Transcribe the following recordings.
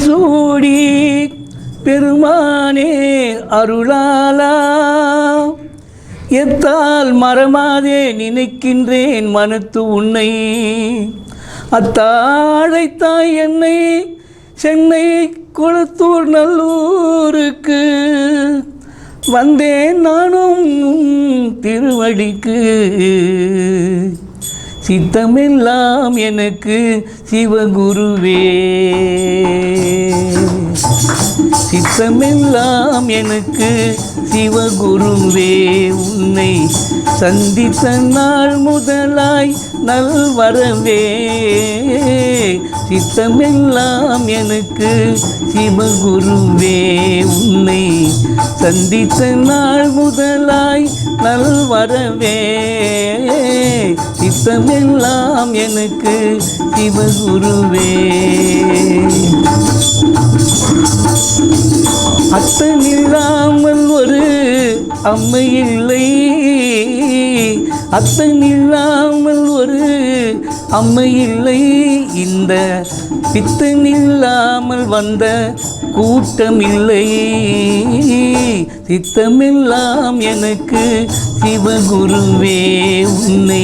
முடிசூடி பெருமானே அருளாலா எத்தால் மறமாதே நினைக்கின்றேன் மனத்து உன்னை அத்தாழைத்தாய் என்னை சென்னை கொளத்தூர் நல்லூருக்கு வந்தேன் நானும் திருவடிக்கு சித்தமெல்லாம் எனக்கு சிவகுருவே சித்தமெல்லாம் எனக்கு சிவகுருவே உன்னை சந்தித்த நாள் முதலாய் நல்வரவே சித்தமெல்லாம் எனக்கு சிவகுருவே உன்னை சந்தித்த நாள் முதலாய் நல்வரவே சித்தமெல்லாம் எனக்கு சிவகுருவே அத்தனில்லாமல் ஒரு அம்மை இல்லை அத்தனில்லாமல் ஒரு அம்மை இல்லை இந்த பித்தனில்லாமல் வந்த கூட்டம் இல்லை சித்தமெல்லாம் எனக்கு சிவகுருவே உன்னை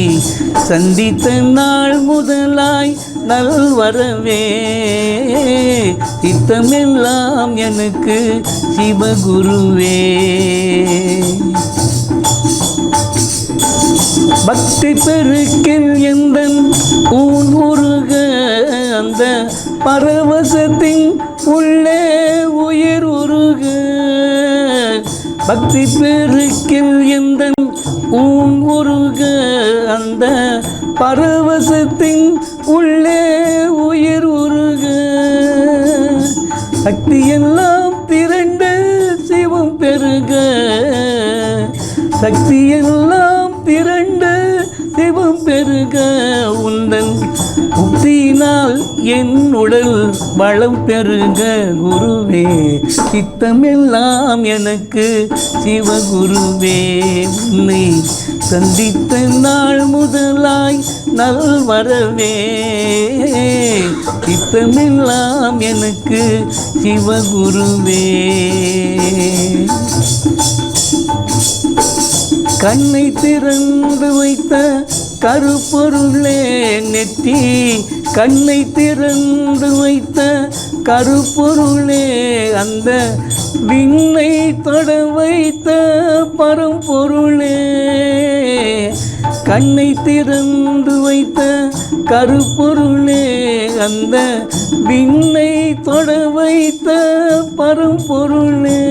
சந்தித்த நாள் முதலாய் நல்வரவே சித்தமெல்லாம் எனக்கு சிவகுருவே பக்தி பெருக்கில் எந்தன் ஊன் உருக அந்த பரவசத்தின் உள்ளே உயிர் உருக பக்தி பெருக்கில் எந்தன் ஊன் உருக அந்த பரவசத்தின் உள்ளே உயிர் உருக சக்தியெல்லாம் திரண்டு சிவம் பெருக சக்தியெல்லாம் திரண்டு சிவம் பெருக உந்தன் முக்தியினால் என் உடல் வளம் பெருக குருவே சித்தமெல்லாம் எனக்கு சிவகுருவே உன்னை சந்தித்த நாள் முதலாய் நல்வரவே சித்தமெல்லாம் எனக்கு சிவகுருவே கண்ணை திறந்து வைத்த கருப்பொருளே நெற்றி கண்ணை திறந்து வைத்த கருப்பொருளே அந்த விண்ணை தொட வைத்த பரம்பொருளே கண்ணை திறந்து வைத்த கருப்பொருளே அந்த விண்ணை தொட வைத்த பரம்பொருளே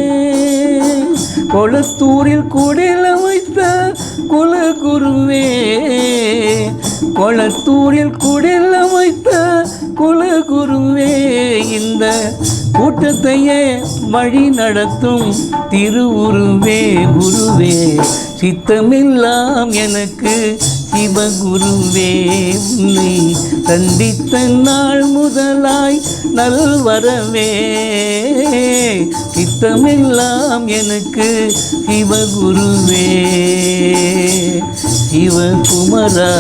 கொளத்தூரில் குடில வைத்த குலகுருவே கொளத்தூரில் குடில வைத்த குலகுருவே இந்த கூட்டத்தையே வழி நடத்தும் திருவுருவே குருவே சித்தமெல்லாம் எனக்கு சிவகுருவே உன்னை சந்தித்த நாள் முதலாய் நல்வரவே சித்தமெல்லாம் எனக்கு சிவகுருவே சிவகுமரா